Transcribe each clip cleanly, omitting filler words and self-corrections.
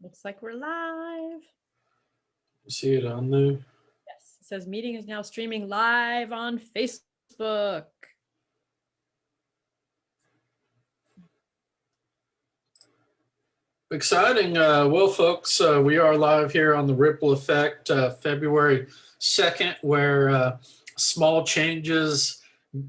Looks like we're live. See it on there. Yes, it says meeting is now streaming live on Facebook. Exciting. Well, folks, we are live here on the Ripple Effect, February 2nd, where small changes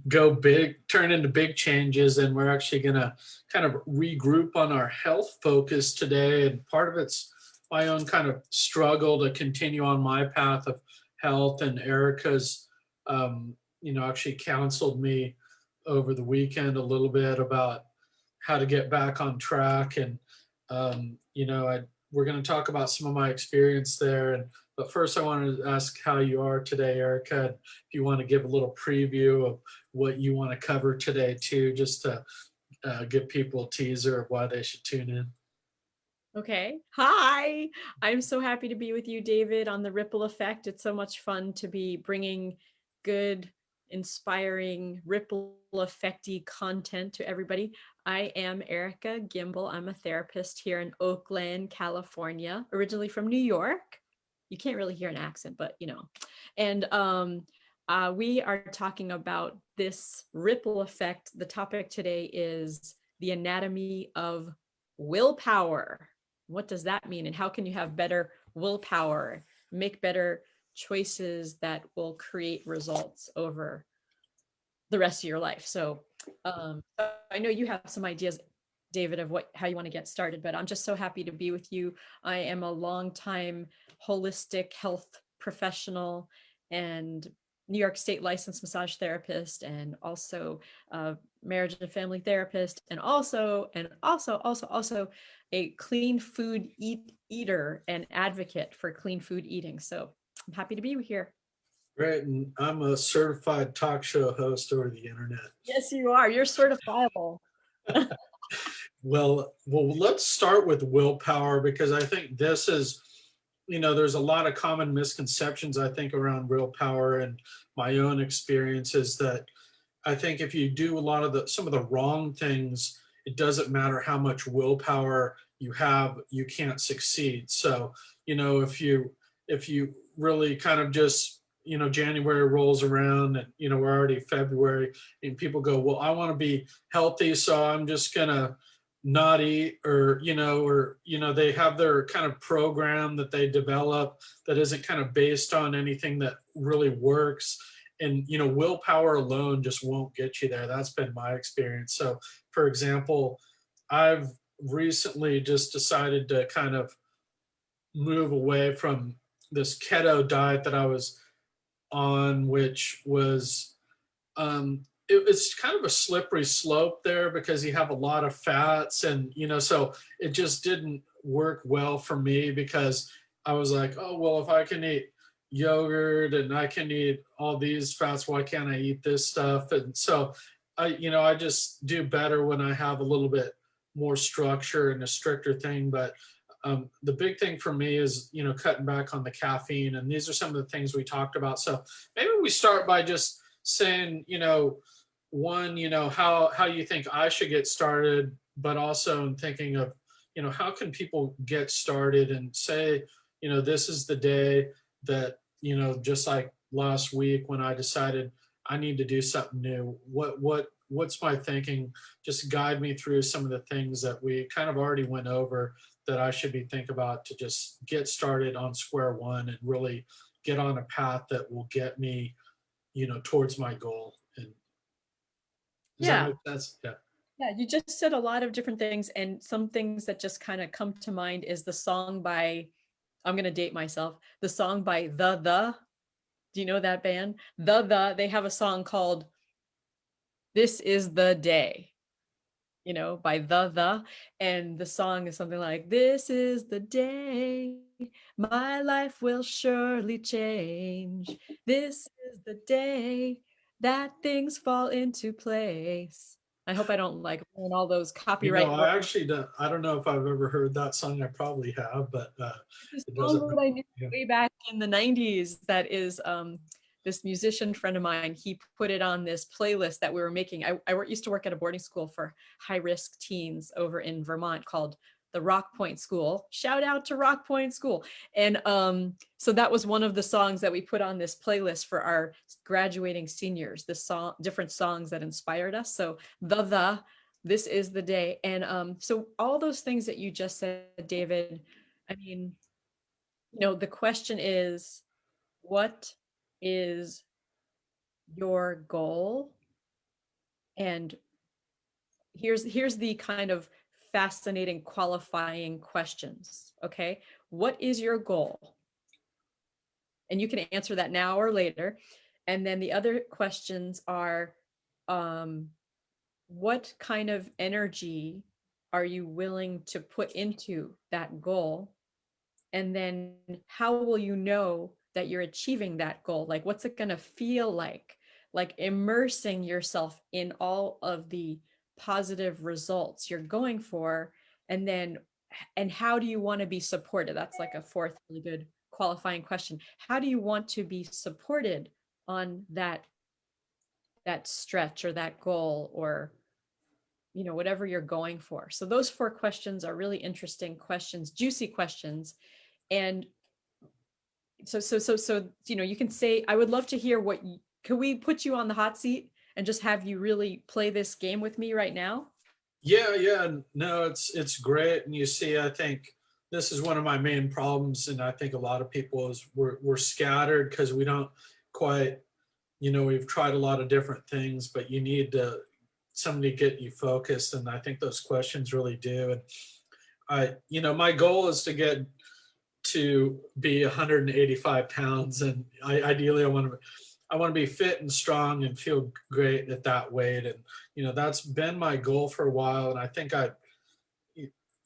go big, turn into big changes, and we're actually going to kind of regroup on our health focus today. And part of it's my own kind of struggle to continue on my path of health, and Erica's, actually counseled me over the weekend a little bit about how to get back on track. And we're going to talk about some of my experience there. But first, I wanted to ask how you are today, Erica. And if you want to give a little preview of what you want to cover today, too, just to give people a teaser of why they should tune in. Okay. Hi. I'm so happy to be with you, David, on the Ripple Effect. It's so much fun to be bringing good, inspiring, ripple effecty content to everybody. I am Erika Gimbel. I'm a therapist here in Oakland, California, originally from New York. You can't really hear an accent, but And we are talking about this ripple effect. The topic today is the anatomy of willpower. What does that mean? And how can you have better willpower, make better choices that will create results over the rest of your life? So I know you have some ideas, David, of how you want to get started, but I'm just so happy to be with you. I am a longtime holistic health professional and New York State licensed massage therapist, and also marriage and family therapist, and also a clean food eater and advocate for clean food eating. So I'm happy to be here. Great. And I'm a certified talk show host over the internet. Yes, you are. You're certifiable. Well, let's start with willpower, because I think this is, there's a lot of common misconceptions, I think, around willpower, and my own experiences that I think if you do some of the wrong things, it doesn't matter how much willpower you have, you can't succeed. So, if you really kind of just, January rolls around, and, we're already February, and people go, well, I want to be healthy, so I'm just going to not eat, or they have their kind of program that they develop that isn't kind of based on anything that really works. And willpower alone just won't get you there. That's been my experience. So for example, I've recently just decided to kind of move away from this keto diet that I was on, which was it's kind of a slippery slope there, because you have a lot of fats, and so it just didn't work well for me, because I was like, oh well, if I can eat yogurt and I can eat all these fats, why can't I eat this stuff? And so I just do better when I have a little bit more structure and a stricter thing. But the big thing for me is cutting back on the caffeine, and these are some of the things we talked about. So maybe we start by just saying, one, how you think I should get started, but also in thinking of, how can people get started, and say, this is the day that, just like last week when I decided I need to do something new. What's my thinking? Just guide me through some of the things that we kind of already went over that I should be thinking about to just get started on square one and really get on a path that will get me, towards my goal. And does that Yeah. make sense? Yeah. Yeah, you just said a lot of different things, and some things that just kind of come to mind is the song by, I'm going to date myself, the song by The. Do you know that band? They have a song called This Is the Day, by The. And the song is something like, this is the day, my life will surely change. This is the day that things fall into place. I hope I don't like ruin all those copyright I words. actually don't. I don't know if I've ever heard that song. I probably have, but It's it a song doesn't. that I knew Yeah. way back in the 90s that is this musician friend of mine. He put it on this playlist that we were making. I used to work at a boarding school for high risk teens over in Vermont called the the Rock Point School. Shout out to Rock Point School. And so that was one of the songs that we put on this playlist for our graduating seniors, the song, different songs that inspired us. So this is the day. And so all those things that you just said, David, I mean, the question is, what is your goal? And here's the kind of fascinating qualifying questions. Okay, what is your goal? And you can answer that now or later. And then the other questions are, um, what kind of energy are you willing to put into that goal? And then how will you know that you're achieving that goal? Like, what's it going to feel like immersing yourself in all of the positive results you're going for? And then, and how do you want to be supported? That's like a fourth really good qualifying question. How do you want to be supported on that stretch or that goal, or whatever you're going for? So those four questions are really interesting questions, juicy questions. And so you can say, I would love to hear could we put you on the hot seat and just have you really play this game with me right now? Yeah, yeah, no, it's great. And you see, I think this is one of my main problems, and I think a lot of people is we're scattered because we don't quite, we've tried a lot of different things, but you need somebody to get you focused, and I think those questions really do. And my goal is to get to be 185 pounds, and ideally I want to be fit and strong and feel great at that weight. And that's been my goal for a while, and I think I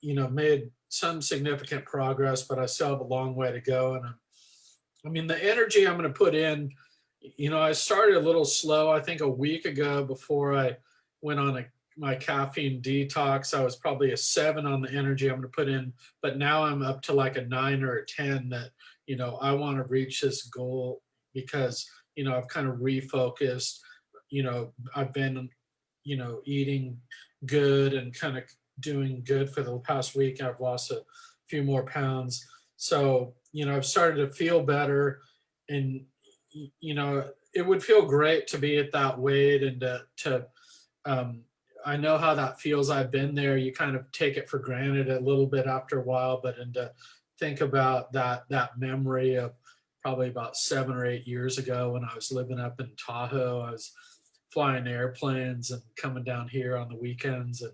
made some significant progress, but I still have a long way to go. And I mean, the energy I'm going to put in, I started a little slow. I think a week ago, before I went on my caffeine detox, I was probably a 7 on the energy I'm going to put in, but now I'm up to like a 9 or a 10 that, I want to reach this goal because, I've kind of refocused, I've been, eating good and kind of doing good for the past week. I've lost a few more pounds. So, I've started to feel better, and, it would feel great to be at that weight and um, I know how that feels. I've been there. You kind of take it for granted a little bit after a while, but and to think about that memory of probably about 7 or 8 years ago when I was living up in Tahoe, I was flying airplanes and coming down here on the weekends, and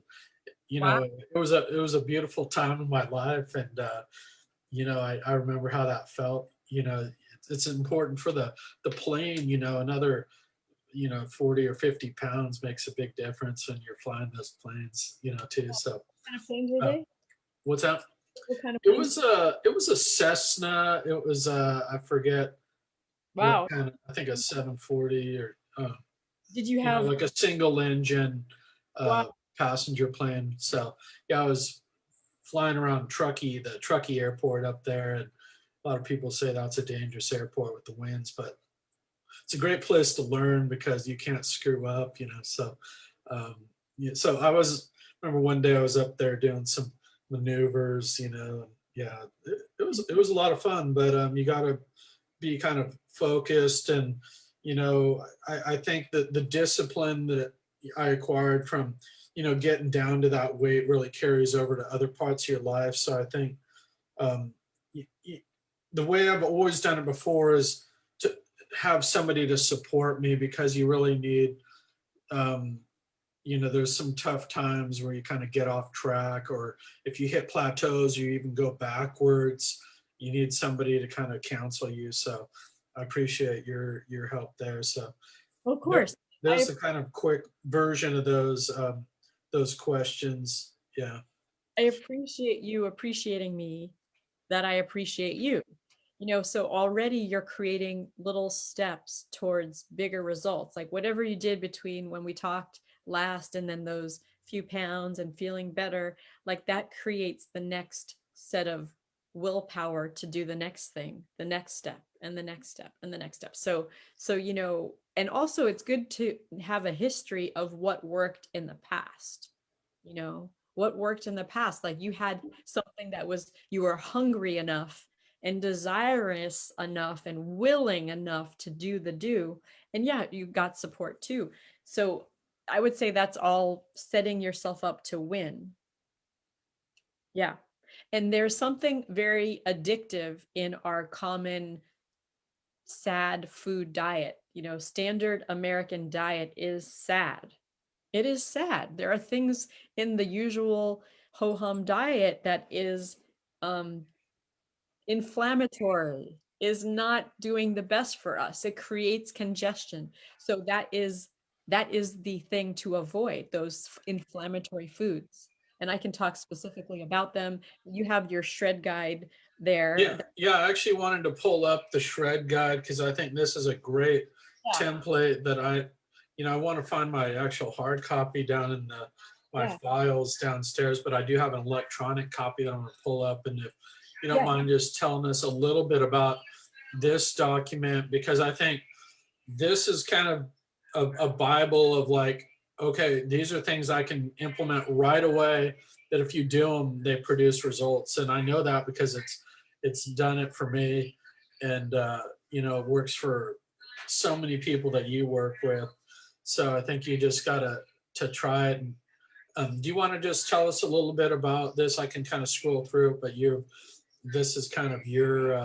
Wow. it was a beautiful time in my life, and I remember how that felt. It's important for the plane. Another 40 or 50 pounds makes a big difference when you're flying those planes, too. So, What kind of planes were uh, they? what's that? What kind of It planes? was it was a Cessna. It was I forget what Wow. kind of, I think a 740 or Did you have, like a single engine wow, uh, passenger plane. So yeah, I was flying around the Truckee airport up there, and a lot of people say that's a dangerous airport with the winds, but it's a great place to learn because you can't screw up. So um, yeah, so remember one day I was up there doing some maneuvers, and yeah, it was a lot of fun, but you got to be kind of focused. And I think that the discipline that I acquired from getting down to that weight really carries over to other parts of your life. So I think um, y- y- the way I've always done it before is to have somebody to support me, because you really need, um, there's some tough times where you kind of get off track, or if you hit plateaus, you even go backwards. You need somebody to kind of counsel you. So I appreciate your help there. So of there, course. I there's a kind of quick version of those questions. Yeah. I appreciate you appreciating me, that I appreciate you. So already you're creating little steps towards bigger results. Like whatever you did between when we talked last and then those few pounds and feeling better, like that creates the next set of willpower to do the next thing, the next step, and the next step, and the next step. So and also it's good to have a history of what worked in the past, you know, What worked in the past? Like you had something that was, you were hungry enough and desirous enough and willing enough to do the do. And yeah, you got support too. So I would say that's all setting yourself up to win. Yeah. And there's something very addictive in our common sad food diet. You know, standard American diet is sad. It is sad. There are things in the usual ho hum diet that is um, inflammatory, is not doing the best for us. It creates congestion. So that is the thing to avoid, those inflammatory foods. And I can talk specifically about them. You have your shred guide there. Yeah, yeah. I actually wanted to pull up the shred guide because I think this is a great Yeah, template that I want to find my actual hard copy down in my yeah, files downstairs, but I do have an electronic copy that I'm going to pull up. And if you don't yeah. mind just telling us a little bit about this document, because I think this is kind of a Bible of like, okay, these are things I can implement right away that if you do them, they produce results. And I know that because it's done it for me. And, it works for so many people that you work with. So I think you just got to try it. And, do you want to just tell us a little bit about this? I can kind of scroll through it, but this is kind of your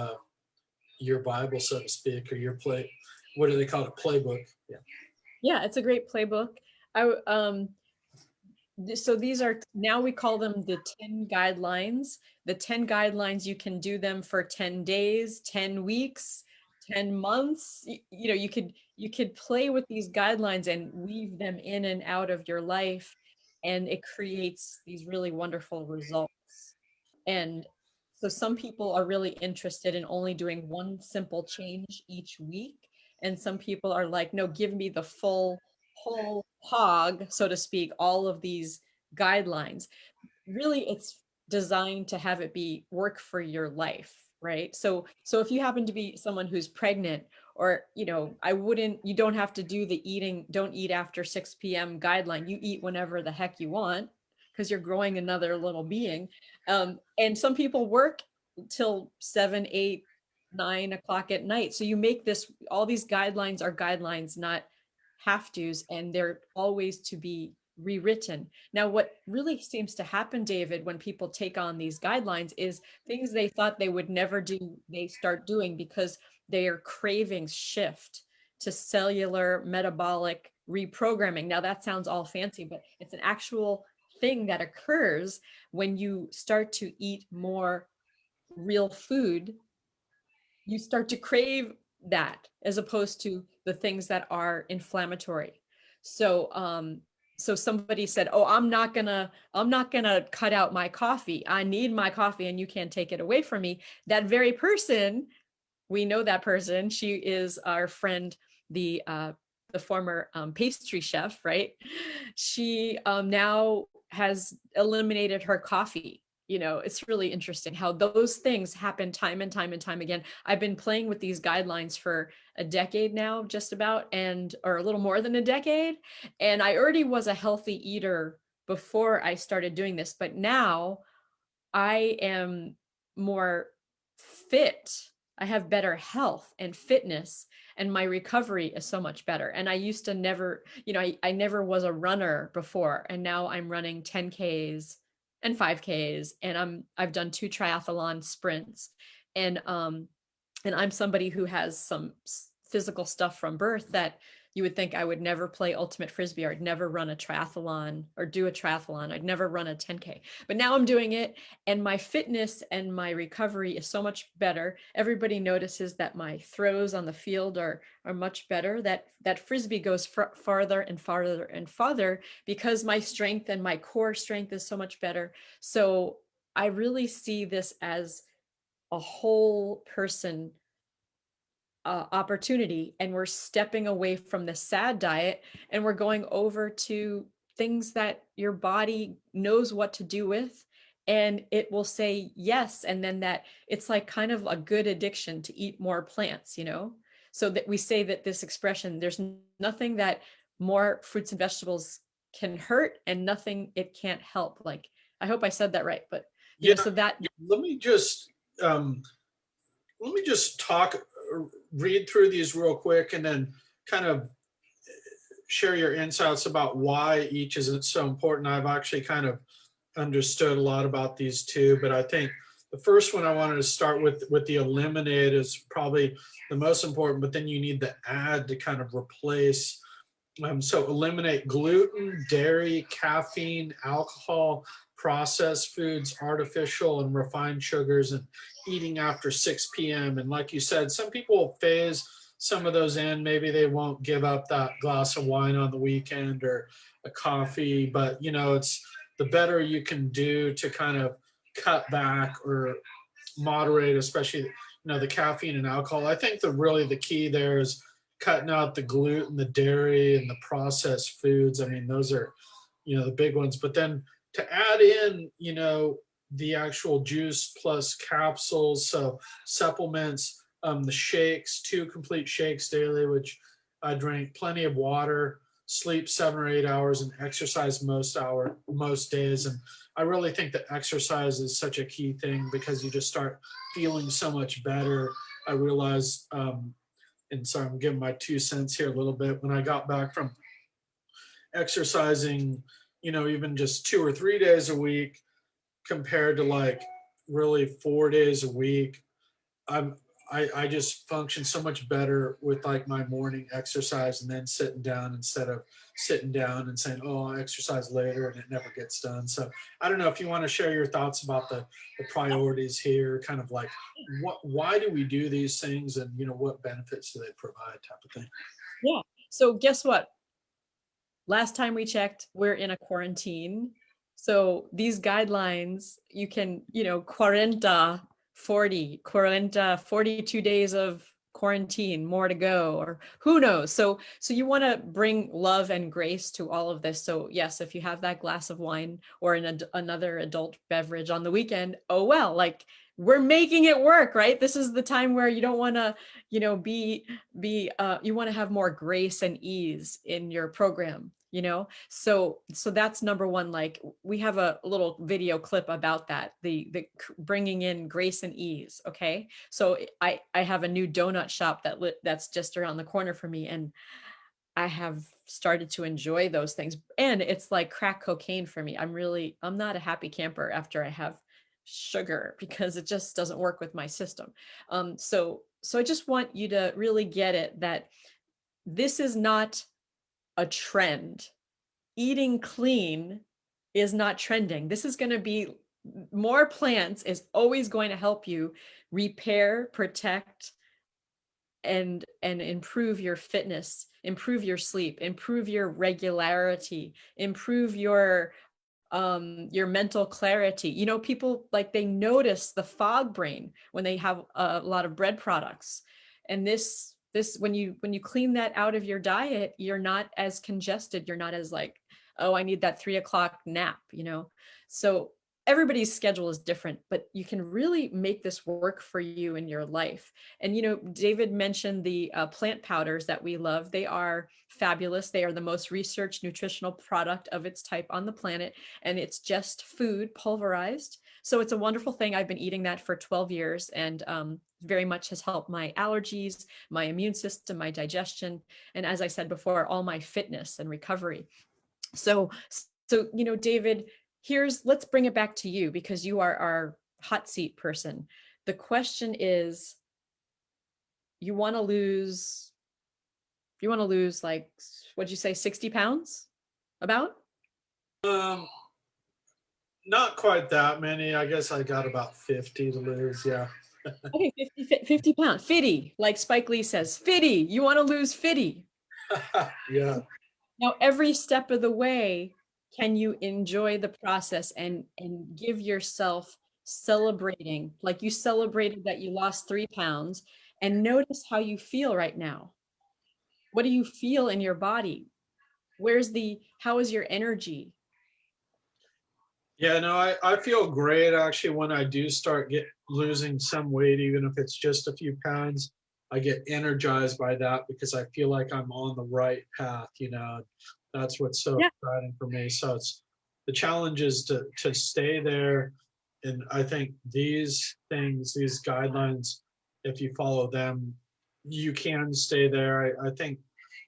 Bible, so to speak, or your play. What do they call it? Playbook. Yeah. Yeah, it's a great playbook. So these are, now we call them the 10 guidelines. The 10 guidelines, you can do them for 10 days, 10 weeks, 10 months. You could play with these guidelines and weave them in and out of your life, and it creates these really wonderful results. And so some people are really interested in only doing one simple change each week. And some people are like, no, give me the full whole hog, so to speak, all of these guidelines. Really, it's designed to have it be work for your life, right? So if you happen to be someone who's pregnant, or you don't have to do the don't eat after 6 p.m. guideline. You eat whenever the heck you want, because you're growing another little being. And some people work till 7, 8, 9 o'clock at night. So you make this, all these guidelines are guidelines, not have tos, and they're always to be rewritten. Now, what really seems to happen, David, when people take on these guidelines is things they thought they would never do, they start doing because their cravings shift to cellular metabolic reprogramming. Now, that sounds all fancy, but it's an actual thing that occurs when you start to eat more real food. You start to crave that as opposed to the things that are inflammatory. So somebody said, oh, I'm not gonna cut out my coffee. I need my coffee and you can't take it away from me. That very person, we know that person. She is our friend, the former pastry chef, right? She now has eliminated her coffee. It's really interesting how those things happen time and time and time again. I've been playing with these guidelines for a decade now, just about, and or a little more than a decade. And I already was a healthy eater before I started doing this, but now I am more fit. I have better health and fitness, and my recovery is so much better. And I used to never, I never was a runner before, and now I'm running 10Ks and 5Ks, and I've done 2 triathlon sprints. And I'm somebody who has some physical stuff from birth that you would think I would never play ultimate frisbee, or I'd never run a triathlon or do a triathlon. I'd never run a 10K. But now I'm doing it, and my fitness and my recovery is so much better. Everybody notices that my throws on the field are much better. That frisbee goes farther and farther and farther because my strength and my core strength is so much better. So I really see this as a whole person opportunity, and we're stepping away from the sad diet and we're going over to things that your body knows what to do with, and it will say yes. And then that, it's like kind of a good addiction to eat more plants. So that we say that this expression, there's nothing that more fruits and vegetables can hurt and nothing it can't help. Like I hope I said that right, but Yeah, so that let me just um, talk, read through these real quick, and then kind of share your insights about why each is so important. I've actually kind of understood a lot about these two, but I think the first one I wanted to start with the eliminate is probably the most important, but then you need the add to kind of replace. So eliminate gluten, dairy, caffeine, alcohol, processed foods, artificial and refined sugars, and eating after 6 p.m. And like you said, some people phase some of those in. Maybe they won't give up that glass of wine on the weekend or a coffee, but it's the better you can do to kind of cut back or moderate, especially the caffeine and alcohol. I think the key there is cutting out the gluten, the dairy, and the processed foods. I mean, those are the big ones. But then to add in the actual juice plus capsules, so supplements, the shakes, 2 complete shakes daily, which I drink, plenty of water, sleep 7 or 8 hours, and exercise most days. And I really think that exercise is such a key thing because you just start feeling so much better. I realized, and so I'm giving my 2 cents here a little bit. When I got back from exercising, even just 2 or 3 days a week compared to like really 4 days a week, I'm I just function so much better with like my morning exercise and then sitting down instead of sitting down and saying, oh, I'll exercise later and it never gets done. So I don't know if you want to share your thoughts about the priorities here, kind of like why do we do these things and what benefits do they provide type of thing. yeah. So guess what? Last time we checked, we're in a quarantine. So these guidelines, you can, 42 days of quarantine, more to go, or who knows. So you want to bring love and grace to all of this. So yes, if you have that glass of wine or another adult beverage on the weekend, oh well, like we're making it work, right? This is the time where you don't want to, you want to have more grace and ease in your program, so that's number one. Like we have a little video clip about that, the bringing in grace and ease. Okay, so I have a new donut shop that's just around the corner for me, and I have started to enjoy those things, and it's like crack cocaine for me. I'm not a happy camper after I have sugar because it just doesn't work with my system. So I just want you to really get it that this is not a trend. Eating clean is not trending. This is going to be more plants is always going to help you repair, protect, and improve your fitness, improve your sleep, improve your regularity, improve your mental clarity. People like they notice the fog brain when they have a lot of bread products. And this when you clean that out of your diet, you're not as congested. You're not as like, oh, I need that 3 o'clock nap. So everybody's schedule is different, but you can really make this work for you in your life. And David mentioned the plant powders that we love. They are fabulous. They are the most researched nutritional product of its type on the planet, and it's just food pulverized. So it's a wonderful thing. I've been eating that for 12 years, and very much has helped my allergies, my immune system, my digestion, and as I said before, all my fitness and recovery. So David, let's bring it back to you because you are our hot seat person. The question is, you want to lose, like, what'd you say, 60 pounds? About? Um, Not quite that many. I guess I got about 50 to lose. Yeah. Okay, 50 pounds. Fitty, like Spike Lee says, fitty. You want to lose fitty. Yeah. Now, every step of the way, can you enjoy the process and give yourself celebrating, like you celebrated that you lost 3 pounds, and notice how you feel right now. What do you feel in your body? How is your energy? Yeah, no, I feel great actually when I do start losing some weight, even if it's just a few pounds. I get energized by that because I feel like I'm on the right path. That's what's so Yeah. exciting for me. So the challenge is to stay there. And I think these things, these guidelines, if you follow them, you can stay there. I think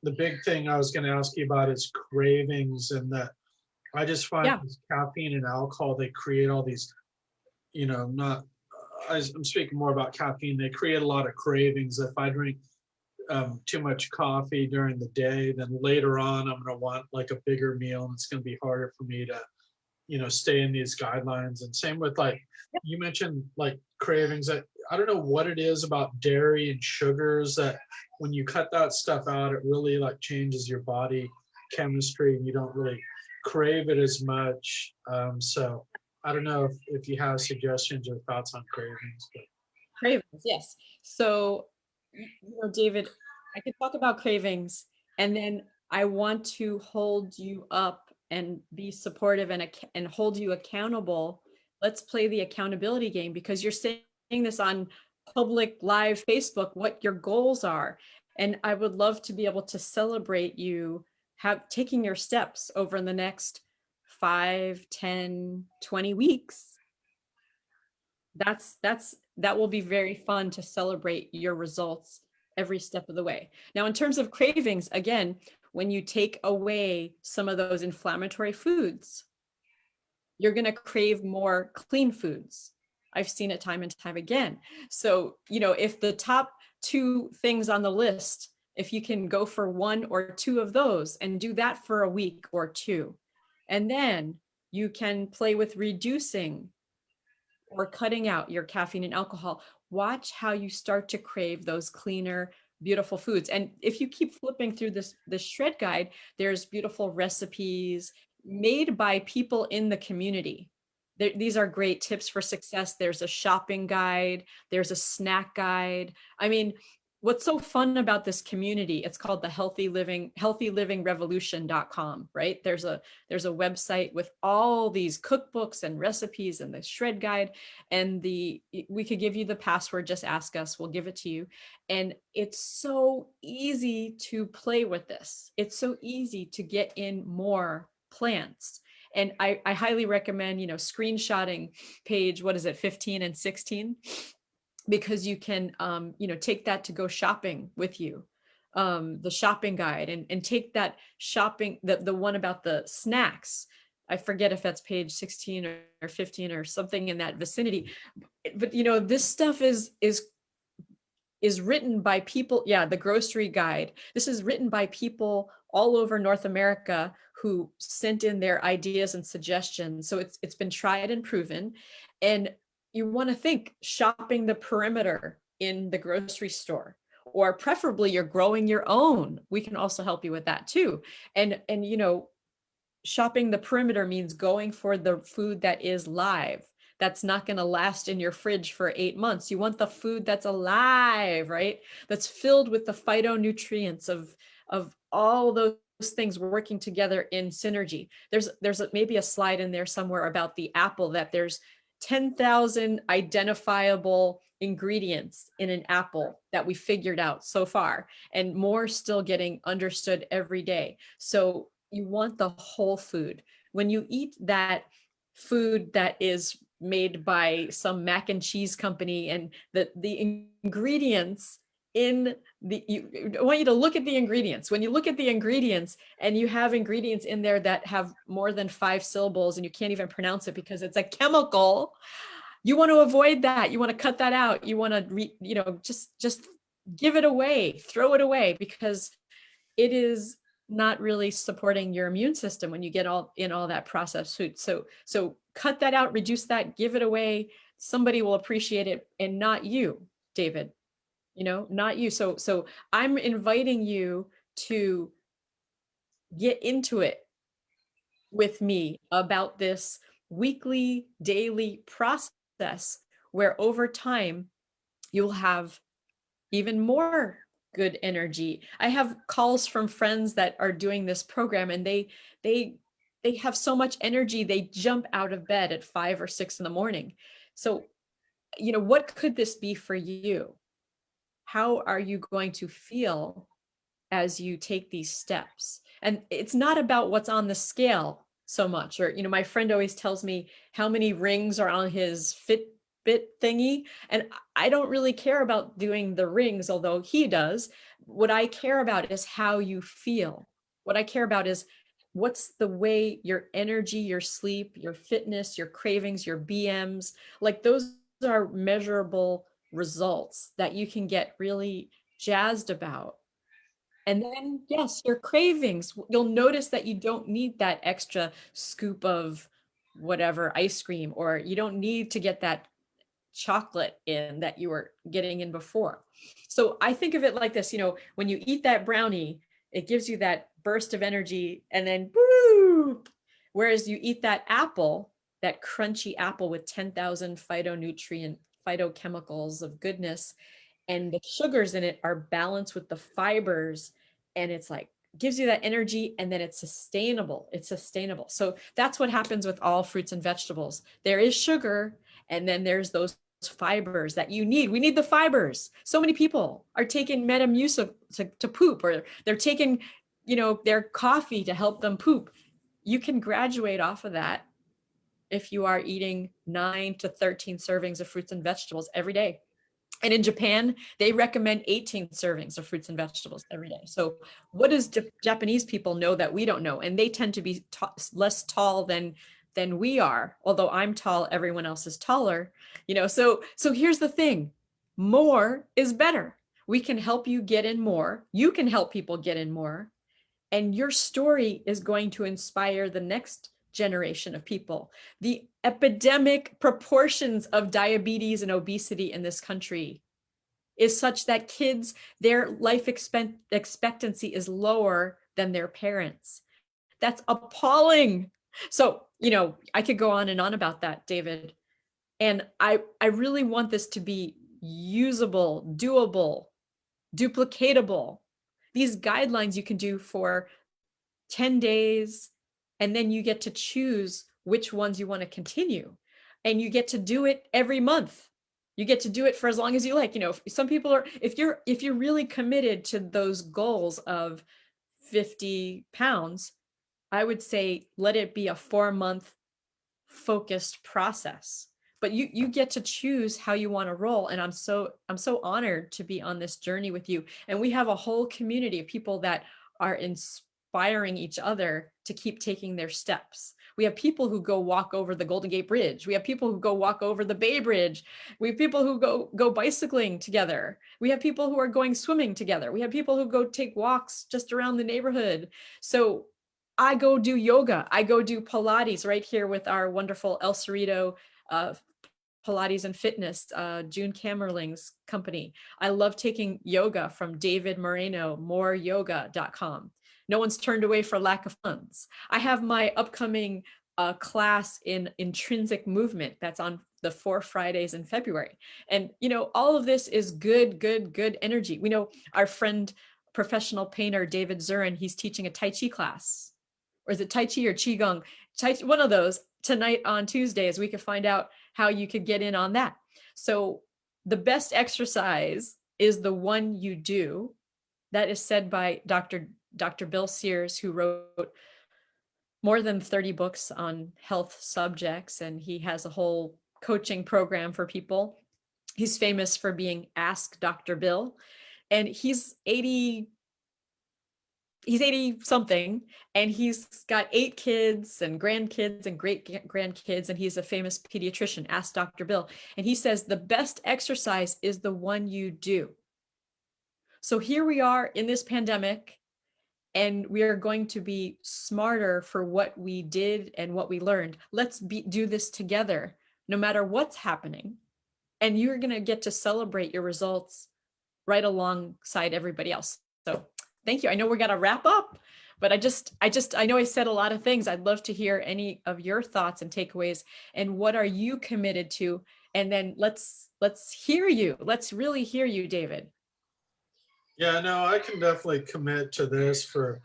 the big thing I was going to ask you about is cravings, and that I just find Yeah. with caffeine and alcohol, they create all these, not, I'm speaking more about caffeine. They create a lot of cravings. If I drink too much coffee during the day, then later on I'm going to want like a bigger meal, and it's going to be harder for me to, stay in these guidelines. And same with, like, you mentioned like cravings. I don't know what it is about dairy and sugars that when you cut that stuff out, it really like changes your body chemistry, and you don't really crave it as much. So I don't know if you have suggestions or thoughts on cravings, but Cravings, yes. So, David, I could talk about cravings, and then I want to hold you up and be supportive and hold you accountable. Let's play the accountability game, because you're saying this on public live Facebook, what your goals are. And I would love to be able to celebrate you have taking your steps over the next 5, 10, 20 weeks. That will be very fun to celebrate your results every step of the way. Now, in terms of cravings, again, when you take away some of those inflammatory foods, you're going to crave more clean foods. I've seen it time and time again. So, if the top two things on the list, if you can go for one or two of those and do that for a week or two, and then you can play with reducing or cutting out your caffeine and alcohol, watch how you start to crave those cleaner, beautiful foods. And if you keep flipping through this shred guide, there's beautiful recipes made by people in the community. These are great tips for success. There's a shopping guide, there's a snack guide. I mean, what's so fun about this community, it's called the healthylivingrevolution.com, right? There's a website with all these cookbooks and recipes and the shred guide, and we could give you the password, just ask us, we'll give it to you. And it's so easy to play with this. It's so easy to get in more plants. And I highly recommend, screenshotting page, what is it, 15 and 16, because you can, take that to go shopping with you, the shopping guide, and take that shopping, the one about the snacks. I forget if that's page 16 or 15 or something in that vicinity. But this stuff is written by people. Yeah, the grocery guide. This is written by people all over North America who sent in their ideas and suggestions. So it's been tried and proven. And you want to think shopping the perimeter in the grocery store, or preferably you're growing your own. We can also help you with that too. And shopping the perimeter means going for the food that is live, that's not going to last in your fridge for 8 months. You want the food that's alive, right? That's filled with the phytonutrients of all those things working together in synergy. There's maybe a slide in there somewhere about the apple, that there's 10,000 identifiable ingredients in an apple that we figured out so far, and more still getting understood every day. So you want the whole food. When you eat that food that is made by some mac and cheese company, and the ingredients in I want you to look at the ingredients. When you look at the ingredients and you have ingredients in there that have more than 5 syllables and you can't even pronounce it because it's a chemical, you want to avoid that. You want to cut that out. You want to just give it away, throw it away, because it is not really supporting your immune system when you get all that processed food. So cut that out, reduce that, give it away. Somebody will appreciate it, and not you, David. Not you. So I'm inviting you to get into it with me about this weekly, daily process, where over time you'll have even more good energy. I have calls from friends that are doing this program, and they have so much energy, they jump out of bed at 5 or 6 in the morning. So, what could this be for you? How are you going to feel as you take these steps? And it's not about what's on the scale. so much. Or, my friend always tells me how many rings are on his Fitbit thingy. And I don't really care about doing the rings, although he does. What I care about is how you feel. What I care about is what's the way your energy, your sleep, your fitness, your cravings, your BMs, like those are measurable results that you can get really jazzed about. And then, yes, your cravings. You'll notice that you don't need that extra scoop of whatever ice cream, or you don't need to get that chocolate in that you were getting in before. So I think of it like this, when you eat that brownie, it gives you that burst of energy and then woo. Whereas you eat that apple, that crunchy apple with 10,000 phytochemicals of goodness, and the sugars in it are balanced with the fibers, and it's like gives you that energy, and then it's sustainable. So that's what happens with all fruits and vegetables. There is sugar, and then there's those fibers that you need. We need the fibers. So many people are taking Metamucil to poop, or they're taking their coffee to help them poop. You can graduate off of that if you are eating 9 to 13 servings of fruits and vegetables every day. And in Japan, they recommend 18 servings of fruits and vegetables every day. So what does Japanese people know that we don't know? And they tend to be less tall than we are. Although I'm tall, everyone else is taller. So here's the thing. More is better. We can help you get in more. You can help people get in more. And your story is going to inspire the next generation of people. The epidemic proportions of diabetes and obesity in this country is such that kids, their life expectancy is lower than their parents. That's appalling. So, I could go on and on about that, David. And I really want this to be usable, doable, duplicatable. These guidelines you can do for 10 days, and then you get to choose which ones you want to continue. And you get to do it every month. You get to do it for as long as you like. Some people are, if you're really committed to those goals of 50 pounds, I would say let it be a 4-month focused process. But you get to choose how you want to roll. And I'm so honored to be on this journey with you. And we have a whole community of people that are inspiring each other to keep taking their steps. We have people who go walk over the Golden Gate Bridge. We have people who go walk over the Bay Bridge. We have people who go bicycling together. We have people who are going swimming together. We have people who go take walks just around the neighborhood. So I go do yoga. I go do Pilates right here with our wonderful El Cerrito uh, Pilates and Fitness, June Camerling's company. I love taking yoga from David Moreno, moreyoga.com. No one's turned away for lack of funds. I have my upcoming class in intrinsic movement that's on the 4 Fridays in February. And, all of this is good energy. We know our friend, professional painter David Zurin, he's teaching a Tai Chi class. Or is it Tai Chi or Qigong? One of those tonight on Tuesdays. We could find out how you could get in on that. So the best exercise is the one you do. That is said by Dr. Bill Sears, who wrote more than 30 books on health subjects, and he has a whole coaching program for people. He's famous for being Ask Dr. Bill, and he's 80 something, and he's got 8 kids and grandkids and great grandkids, and he's a famous pediatrician. Ask Dr. Bill. And he says the best exercise is the one you do. So here we are in this pandemic, and we are going to be smarter for what we did and what we learned. Let's do this together, no matter what's happening. And you're going to get to celebrate your results right alongside everybody else. So thank you. I know we got to wrap up, but I know I said a lot of things. I'd love to hear any of your thoughts and takeaways, and what are you committed to? And then let's hear you. Let's really hear you, David. Yeah, no, I can definitely commit to this for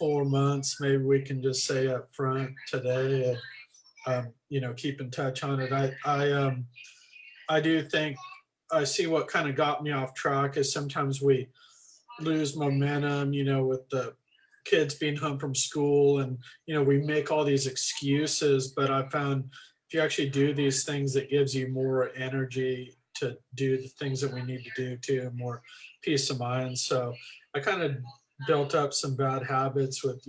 4 months. Maybe we can just say up front today, and keep in touch on it. I do think I see what kind of got me off track is sometimes we lose momentum, with the kids being home from school, and we make all these excuses, but I found if you actually do these things, it gives you more energy to do the things that we need to do too, and more peace of mind. So I kind of built up some bad habits with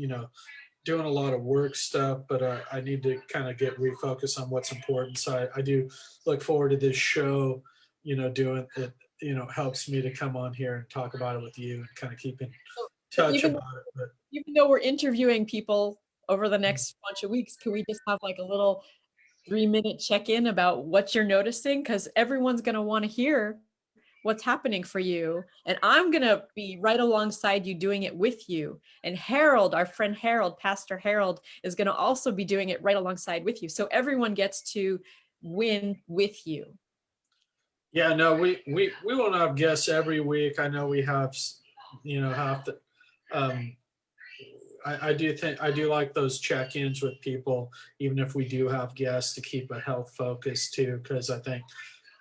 doing a lot of work stuff, but I need to kind of get refocused on what's important. So I do look forward to this show, doing it, helps me to come on here and talk about it with you and kind of keep in So so touch about it. But even though we're interviewing people over the next bunch of weeks, can we just have like a little 3-minute check-in about what you're noticing? Because everyone's going to want to hear what's happening for you. And I'm going to be right alongside you doing it with you. And Harold, our friend Harold, Pastor Harold, is going to also be doing it right alongside with you. So everyone gets to win with you. yeah, no, we won't have guests every week. I know we have, have to. Um, I do think I do like those check-ins with people, even if we do have guests, to keep a health focus too, because I think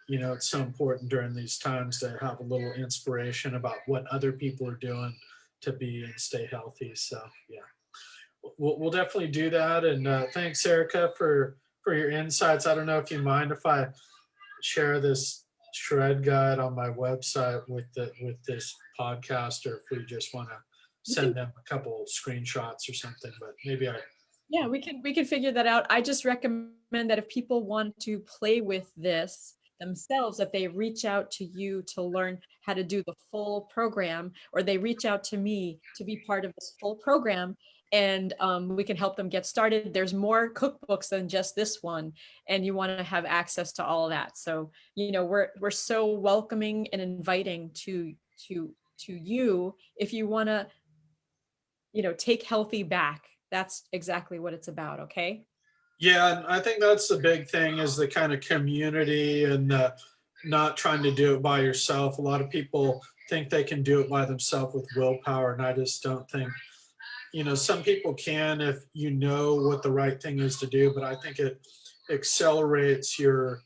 it's so important during these times to have a little inspiration about what other people are doing to be and stay healthy. So yeah, we'll definitely do that. And thanks, Erica, for your insights. I don't know if you mind if I share this shred guide on my website with this podcast, or if we just want to send them a couple screenshots or something. But maybe I. Yeah, we can figure that out. I just recommend that if people want to play with this themselves, that they reach out to you to learn how to do the full program, or they reach out to me to be part of this full program, and we can help them get started. There's more cookbooks than just this one, and you want to have access to all of that. So, we're so welcoming and inviting to you if you want to, take healthy back. That's exactly what it's about. Okay. Yeah, and I think that's the big thing is the kind of community and not trying to do it by yourself. A lot of people think they can do it by themselves with willpower, and I just don't think. Some people can if you know what the right thing is to do, but I think it accelerates your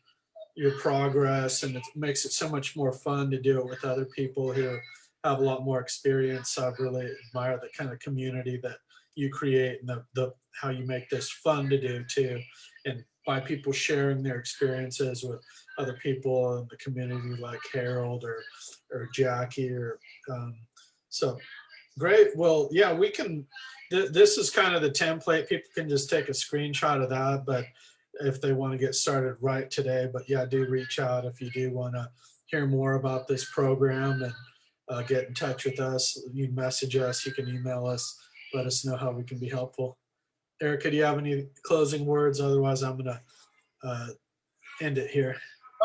progress, and it makes it so much more fun to do it with other people who have a lot more experience. I've really admired the kind of community that you create, and the how you make this fun to do too, and by people sharing their experiences with other people in the community like Harold or Jackie or so great. Well, yeah, we can. This is kind of the template. People can just take a screenshot of that, but if they want to get started right today. But yeah, do reach out if you do want to hear more about this program, and get in touch with us. You can message us, you can email us, let us know how we can be helpful. Erica, do you have any closing words? Otherwise, I'm going to uh, end it here.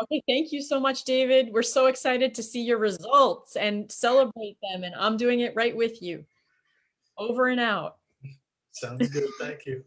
Okay, thank you so much, David. We're so excited to see your results and celebrate them. And I'm doing it right with you. Over and out. Sounds good. Thank you.